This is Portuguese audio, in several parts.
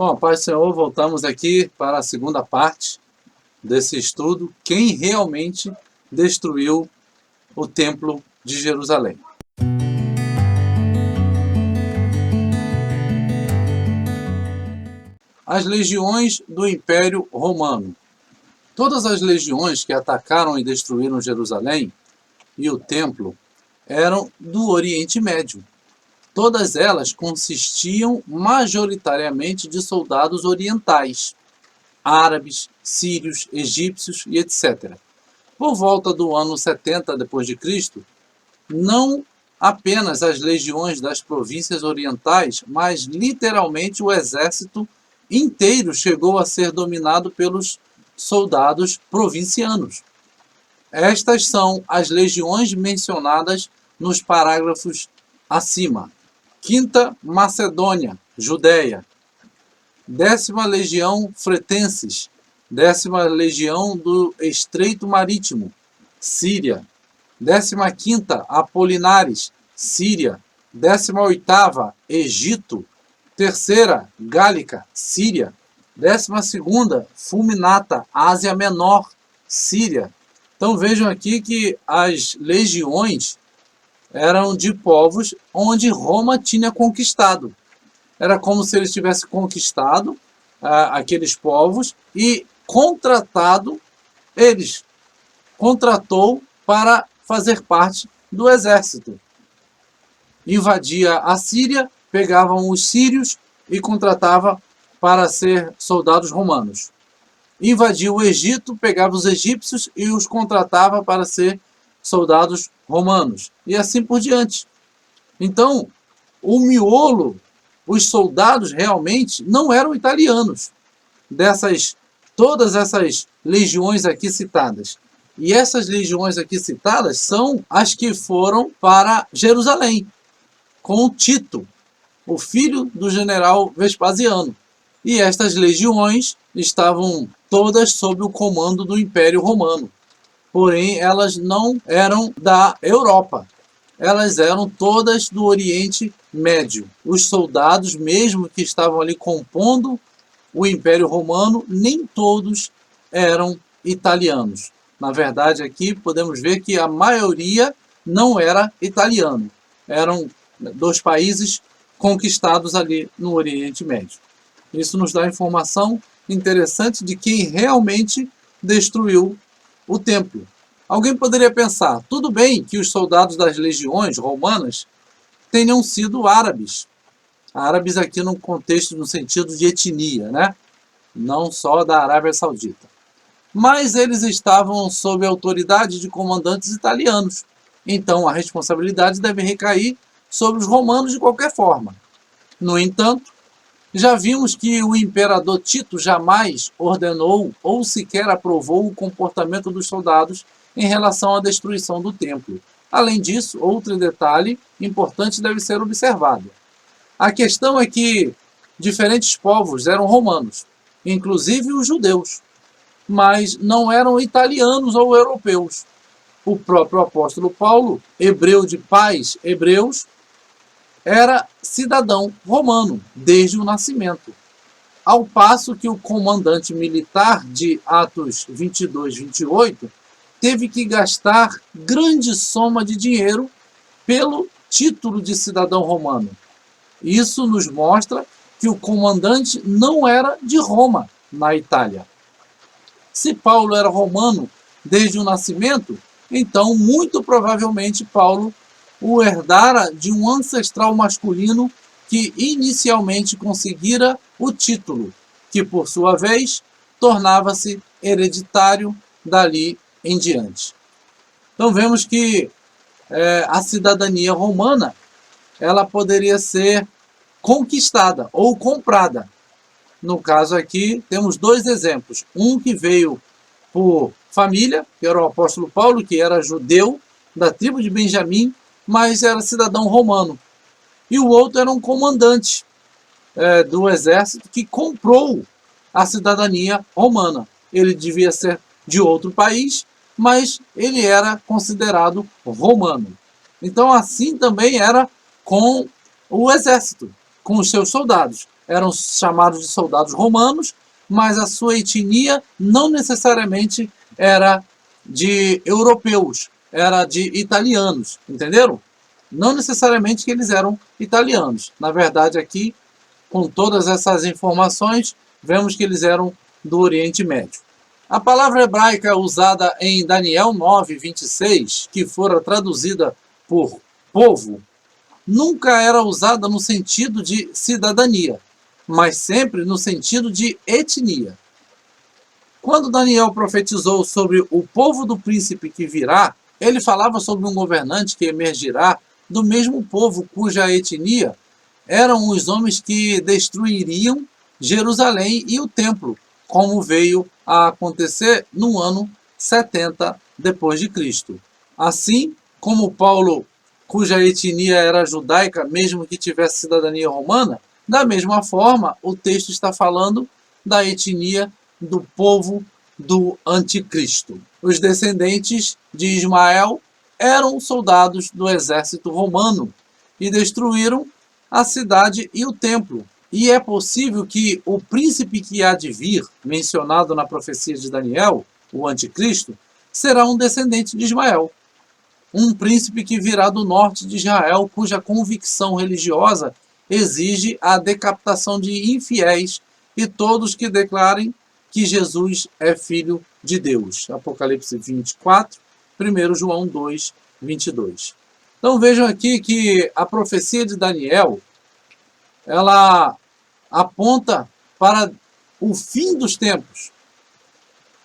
Bom, paz do Senhor, voltamos aqui para a segunda parte desse estudo, quem realmente destruiu o Templo de Jerusalém. As legiões do Império Romano. Todas as legiões que atacaram e destruíram Jerusalém e o Templo eram do Oriente Médio. Todas elas consistiam majoritariamente de soldados orientais, árabes, sírios, egípcios e etc. Por volta do ano 70 d.C., não apenas as legiões das províncias orientais, mas literalmente o exército inteiro chegou a ser dominado pelos soldados provincianos. Estas são as legiões mencionadas nos parágrafos acima. Quinta Macedônia, Judéia. 10ª Legião Fretenses, 10ª Legião do Estreito Marítimo, Síria. 15ª Apolinares, Síria. 18ª Egito. 3ª Gálica, Síria. 12ª Fulminata, Ásia Menor, Síria. Então vejam aqui que as legiões eram de povos onde Roma tinha conquistado. Era como se eles tivessem conquistado aqueles povos e contratou para fazer parte do exército. Invadia a Síria, pegavam os sírios e contratava para ser soldados romanos. Invadia o Egito, pegava os egípcios e os contratava para ser soldados romanos. E assim por diante. Então, o miolo, os soldados realmente não eram italianos. Todas essas legiões aqui citadas. E essas legiões aqui citadas são as que foram para Jerusalém, com Tito, o filho do general Vespasiano. E estas legiões estavam todas sob o comando do Império Romano. Porém, elas não eram da Europa. Elas eram todas do Oriente Médio. Os soldados, mesmo que estavam ali compondo o Império Romano, nem todos eram italianos. Na verdade, aqui podemos ver que a maioria não era italiano. Eram dos países conquistados ali no Oriente Médio. Isso nos dá informação interessante de quem realmente destruiu o templo. Alguém poderia pensar, tudo bem que os soldados das legiões romanas tenham sido árabes. Árabes aqui no contexto, no sentido de etnia, né? Não só da Arábia Saudita. Mas eles estavam sob a autoridade de comandantes italianos. Então a responsabilidade deve recair sobre os romanos de qualquer forma. No entanto, já vimos que o imperador Tito jamais ordenou ou sequer aprovou o comportamento dos soldados em relação à destruição do templo. Além disso, outro detalhe importante deve ser observado. A questão é que diferentes povos eram romanos, inclusive os judeus, mas não eram italianos ou europeus. O próprio apóstolo Paulo, hebreu de pais hebreus, era cidadão romano desde o nascimento. Ao passo que o comandante militar de Atos 22, 28 teve que gastar grande soma de dinheiro pelo título de cidadão romano. Isso nos mostra que o comandante não era de Roma, na Itália. Se Paulo era romano desde o nascimento, então muito provavelmente Paulo o herdara de um ancestral masculino que inicialmente conseguira o título, que por sua vez tornava-se hereditário dali em diante. Então vemos que a cidadania romana ela poderia ser conquistada ou comprada. No caso aqui temos dois exemplos. Um que veio por família, que era o apóstolo Paulo, que era judeu da tribo de Benjamim, mas era cidadão romano. E o outro era um comandante do exército que comprou a cidadania romana. Ele devia ser de outro país, mas ele era considerado romano. Então assim também era com o exército, com os seus soldados. eram chamados de soldados romanos, mas a sua etnia não necessariamente era de europeus, era de italianos, entenderam? Não necessariamente que eles eram italianos. Na verdade, aqui, com todas essas informações, vemos que eles eram do Oriente Médio. A palavra hebraica usada em Daniel 9:26, que fora traduzida por povo, nunca era usada no sentido de cidadania, mas sempre no sentido de etnia. Quando Daniel profetizou sobre o povo do príncipe que virá, ele falava sobre um governante que emergirá do mesmo povo cuja etnia eram os homens que destruiriam Jerusalém e o templo, como veio a acontecer no ano 70 depois de Cristo. Assim como Paulo, cuja etnia era judaica, mesmo que tivesse cidadania romana, da mesma forma o texto está falando da etnia do povo do anticristo. Os descendentes de Ismael eram soldados do exército romano e destruíram a cidade e o templo. E é possível que o príncipe que há de vir, mencionado na profecia de Daniel, o anticristo, será um descendente de Ismael. Um príncipe que virá do norte de Israel, cuja convicção religiosa exige a decapitação de infiéis e todos que declarem que Jesus é filho de Deus. Apocalipse 24, 1 João 2, 22. Então vejam aqui que a profecia de Daniel, ela aponta para o fim dos tempos.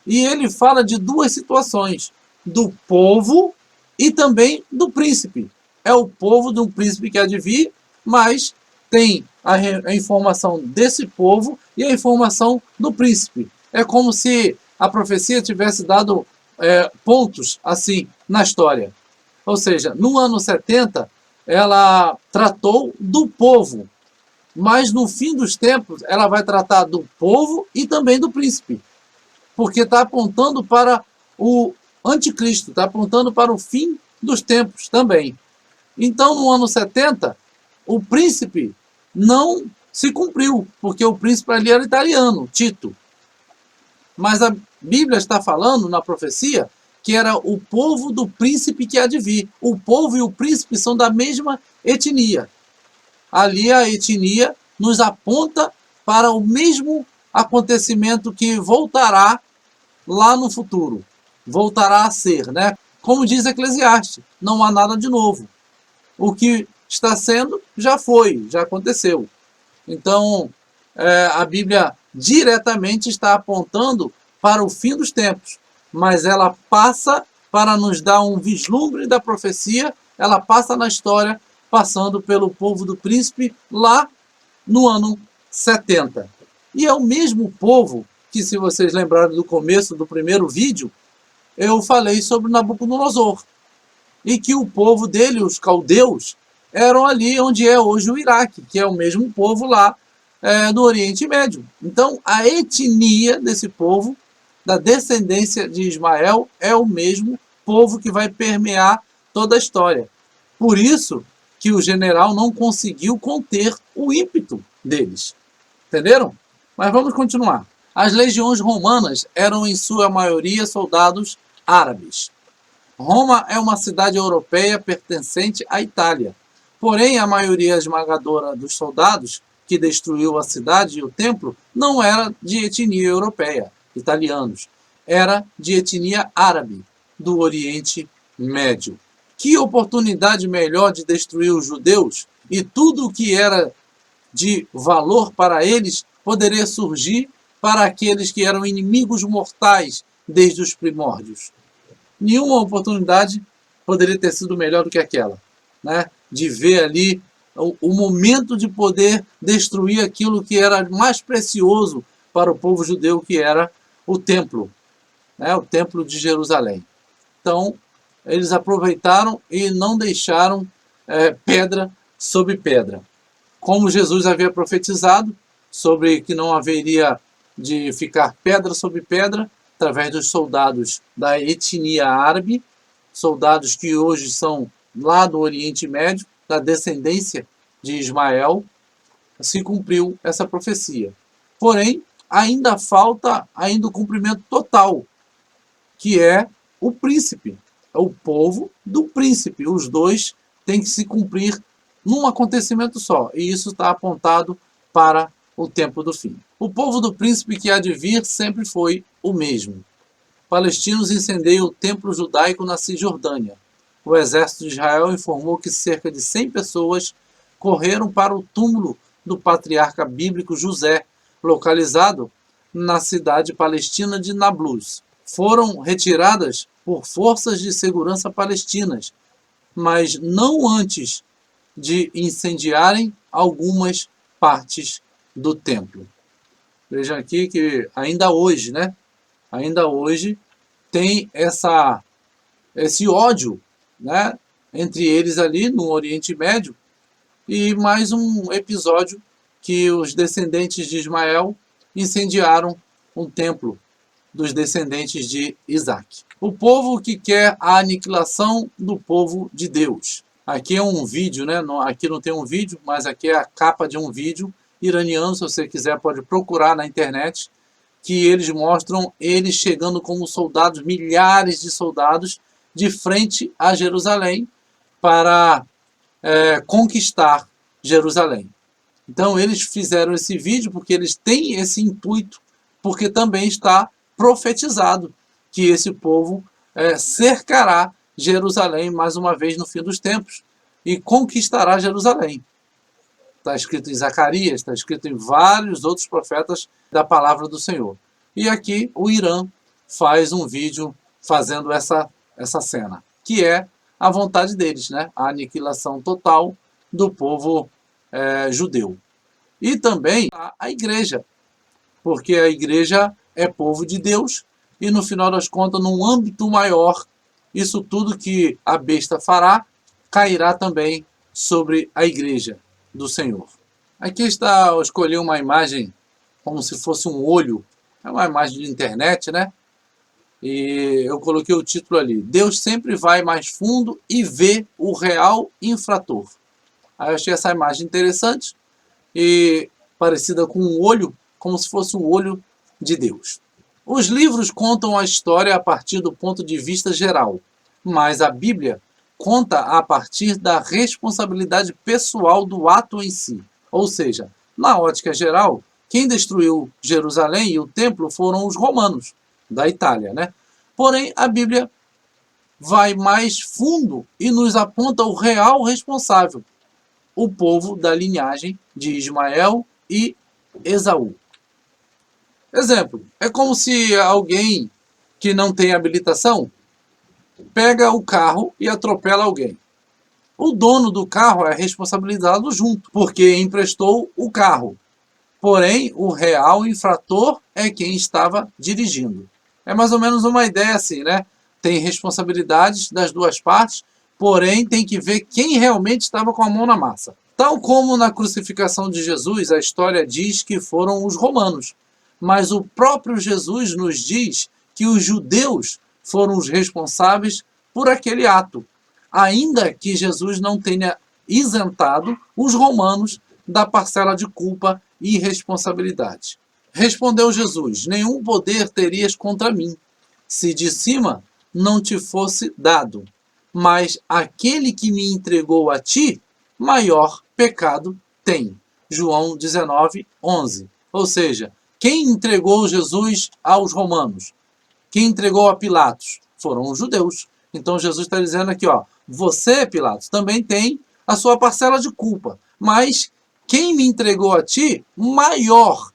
E ele fala de duas situações, do povo e também do príncipe. É o povo de um príncipe que há de vir, mas tem a informação desse povo e a informação do príncipe. É como se a profecia tivesse dado pontos assim na história. Ou seja, no ano 70, ela tratou do povo, mas no fim dos tempos ela vai tratar do povo e também do príncipe, porque está apontando para o anticristo, está apontando para o fim dos tempos também. Então, no ano 70, o príncipe não se cumpriu, porque o príncipe ali era italiano, Tito. Mas a Bíblia está falando na profecia que era o povo do príncipe que há de vir. O povo e o príncipe são da mesma etnia. Ali a etnia nos aponta para o mesmo acontecimento que voltará lá no futuro. Voltará a ser, né? Como diz Eclesiastes, não há nada de novo. O que está sendo já foi, já aconteceu. Então, a Bíblia diretamente está apontando para o fim dos tempos, mas ela passa para nos dar um vislumbre da profecia, ela passa na história, passando pelo povo do príncipe lá no ano 70. E é o mesmo povo que, se vocês lembrarem do começo do primeiro vídeo, eu falei sobre Nabucodonosor. E que o povo dele, os caldeus, eram ali onde é hoje o Iraque, que é o mesmo povo lá do Oriente Médio. Então, a etnia desse povo, da descendência de Ismael, é o mesmo povo que vai permear toda a história. Por isso que o general não conseguiu conter o ímpeto deles. Entenderam? Mas vamos continuar. As legiões romanas eram, em sua maioria, soldados árabes. Roma é uma cidade europeia pertencente à Itália. Porém, a maioria esmagadora dos soldados que destruiu a cidade e o templo não era de etnia europeia, italianos. Era de etnia árabe, do Oriente Médio. Que oportunidade melhor de destruir os judeus e tudo o que era de valor para eles poderia surgir para aqueles que eram inimigos mortais desde os primórdios. Nenhuma oportunidade poderia ter sido melhor do que aquela, né? De ver ali o momento de poder destruir aquilo que era mais precioso para o povo judeu, que era o templo, né? O templo de Jerusalém. Então, eles aproveitaram e não deixaram pedra sobre pedra. Como Jesus havia profetizado sobre que não haveria de ficar pedra sobre pedra, através dos soldados da etnia árabe, soldados que hoje são lá do Oriente Médio, da descendência de Ismael, se cumpriu essa profecia. Porém, ainda falta o cumprimento total, que é o príncipe, é o povo do príncipe. Os dois têm que se cumprir num acontecimento só, e isso está apontado para o tempo do fim. O povo do príncipe que há de vir sempre foi o mesmo. Palestinos incendeiam o templo judaico na Cisjordânia. O exército de Israel informou que cerca de 100 pessoas correram para o túmulo do patriarca bíblico José, localizado na cidade palestina de Nablus. Foram retiradas por forças de segurança palestinas, mas não antes de incendiarem algumas partes do templo. Vejam aqui que ainda hoje, né? Ainda hoje tem esse ódio, né, entre eles ali no Oriente Médio, e mais um episódio que os descendentes de Ismael incendiaram um templo dos descendentes de Isaac. O povo que quer a aniquilação do povo de Deus. Aqui é um vídeo, né? Aqui não tem um vídeo, mas aqui é a capa de um vídeo iraniano, se você quiser pode procurar na internet, que eles mostram eles chegando como soldados, milhares de soldados, de frente a Jerusalém para conquistar Jerusalém. Então eles fizeram esse vídeo porque eles têm esse intuito, porque também está profetizado que esse povo cercará Jerusalém mais uma vez no fim dos tempos e conquistará Jerusalém. Está escrito em Zacarias, está escrito em vários outros profetas da palavra do Senhor. E aqui o Irã faz um vídeo fazendo essa cena, que é a vontade deles, né? A aniquilação total do povo judeu. E também a igreja, porque a igreja é povo de Deus e no final das contas, num âmbito maior, isso tudo que a besta fará cairá também sobre a igreja do Senhor. Aqui está, eu escolhi uma imagem como se fosse um olho, é uma imagem de internet, né? E eu coloquei o título ali: Deus sempre vai mais fundo e vê o real infrator. Aí eu achei essa imagem interessante e parecida com um olho, como se fosse o olho de Deus. Os livros contam a história a partir do ponto de vista geral, mas a Bíblia conta a partir da responsabilidade pessoal do ato em si. Ou seja, na ótica geral, quem destruiu Jerusalém e o templo foram os romanos, da Itália, né? Porém, a Bíblia vai mais fundo e nos aponta o real responsável, o povo da linhagem de Ismael e Esaú. Exemplo, é como se alguém que não tem habilitação pega o carro e atropela alguém. O dono do carro é responsabilizado junto, porque emprestou o carro. Porém, o real infrator é quem estava dirigindo. É mais ou menos uma ideia assim, né? Tem responsabilidades das duas partes, porém tem que ver quem realmente estava com a mão na massa. Tal como na crucificação de Jesus, a história diz que foram os romanos. Mas o próprio Jesus nos diz que os judeus foram os responsáveis por aquele ato, ainda que Jesus não tenha isentado os romanos da parcela de culpa e responsabilidade. Respondeu Jesus: nenhum poder terias contra mim, se de cima não te fosse dado. Mas aquele que me entregou a ti, maior pecado tem. João 19, 11. Ou seja, quem entregou Jesus aos romanos? Quem entregou a Pilatos? Foram os judeus. Então Jesus está dizendo aqui, ó, você, Pilatos, também tem a sua parcela de culpa. Mas quem me entregou a ti, maior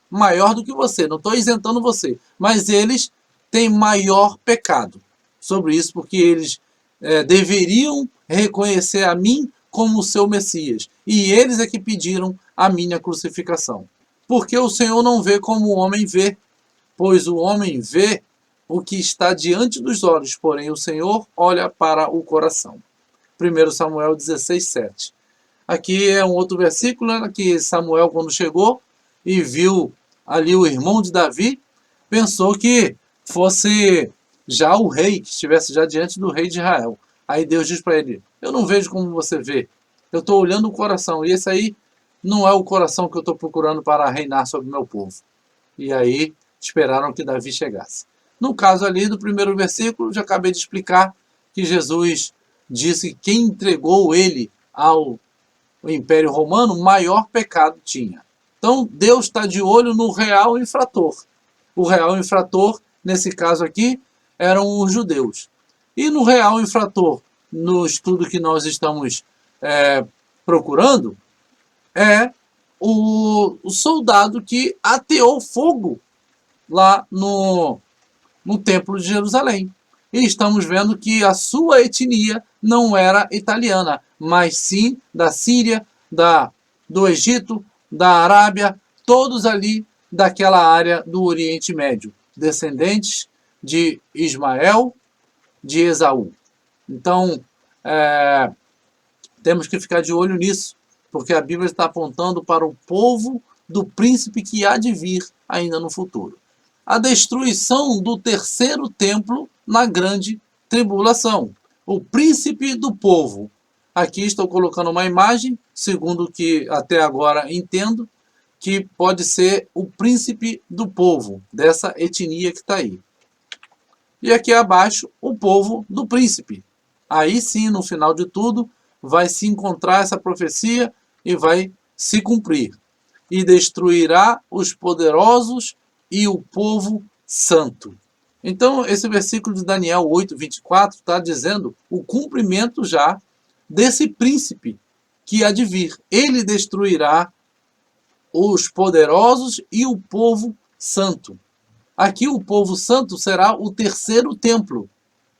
do que você. Não estou isentando você. Mas eles têm maior pecado sobre isso, porque eles deveriam reconhecer a mim como o seu Messias. E eles é que pediram a minha crucificação. Porque o Senhor não vê como o homem vê, pois o homem vê o que está diante dos olhos, porém o Senhor olha para o coração. 1 Samuel 16, 7. Aqui é um outro versículo, né, que Samuel, quando chegou e viu ali o irmão de Davi, pensou que fosse já o rei, que estivesse já diante do rei de Israel. Aí Deus diz para ele: eu não vejo como você vê, eu estou olhando o coração. E esse aí não é o coração que eu estou procurando para reinar sobre o meu povo. E aí esperaram que Davi chegasse. No caso ali do primeiro versículo, já acabei de explicar que Jesus disse que quem entregou ele ao Império Romano, maior pecado tinha. Então Deus está de olho no real infrator. O real infrator, nesse caso aqui, eram os judeus. E no real infrator, no estudo que nós estamos procurando, é o soldado que ateou fogo lá no Templo de Jerusalém. E estamos vendo que a sua etnia não era italiana, mas sim da Síria, do Egito, da Arábia, todos ali daquela área do Oriente Médio, descendentes de Ismael, de Esaú. Então, temos que ficar de olho nisso, porque a Bíblia está apontando para o povo do príncipe que há de vir ainda no futuro. A destruição do terceiro templo na grande tribulação. O príncipe do povo. Aqui estou colocando uma imagem, segundo o que até agora entendo, que pode ser o príncipe do povo, dessa etnia que está aí. E aqui abaixo, o povo do príncipe. Aí sim, no final de tudo, vai se encontrar essa profecia e vai se cumprir. E destruirá os poderosos e o povo santo. Então, esse versículo de Daniel 8, 24 está dizendo o cumprimento já desse príncipe que há de vir. Ele destruirá os poderosos e o povo santo. Aqui o povo santo será o terceiro templo,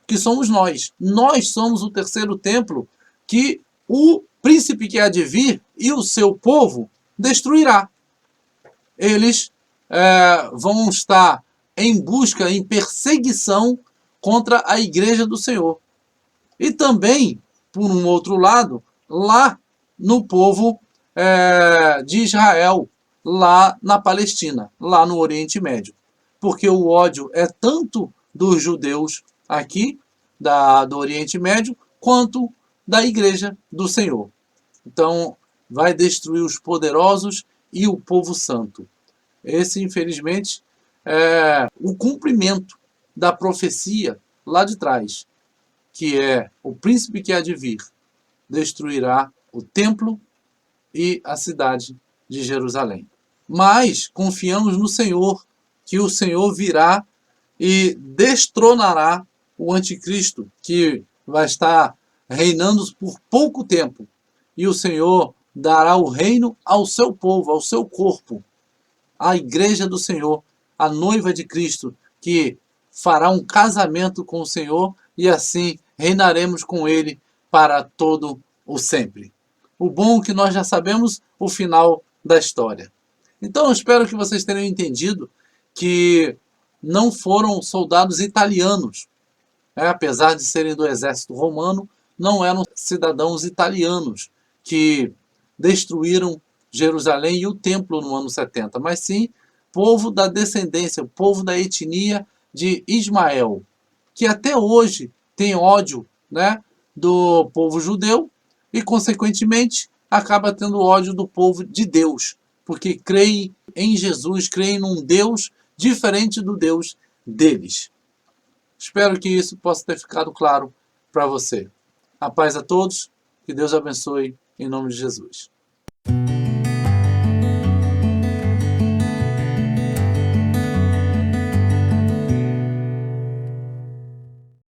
que somos nós. Nós somos o terceiro templo que o príncipe que há de vir e o seu povo destruirá. Eles vão estar em busca, em perseguição contra a igreja do Senhor. E também, por um outro lado, lá no povo de Israel, lá na Palestina, lá no Oriente Médio. Porque o ódio é tanto dos judeus aqui, do Oriente Médio, quanto da igreja do Senhor. Então, vai destruir os poderosos e o povo santo. Esse, infelizmente, é o cumprimento da profecia lá de trás, que é o príncipe que há de vir, destruirá o templo e a cidade de Jerusalém. Mas confiamos no Senhor, que o Senhor virá e destronará o anticristo, que vai estar reinando por pouco tempo. E o Senhor dará o reino ao seu povo, ao seu corpo, à igreja do Senhor, a noiva de Cristo, que fará um casamento com o Senhor e assim reinaremos com ele para todo o sempre. O bom é que nós já sabemos o final da história. Então eu espero que vocês tenham entendido que não foram soldados italianos, apesar de serem do exército romano, não eram cidadãos italianos que destruíram Jerusalém e o templo no ano 70, mas sim povo da descendência, povo da etnia de Ismael, que até hoje tem ódio, do povo judeu e, consequentemente, acaba tendo ódio do povo de Deus, porque creem em Jesus, creem num Deus diferente do Deus deles. Espero que isso possa ter ficado claro para você. A paz a todos, que Deus abençoe, em nome de Jesus.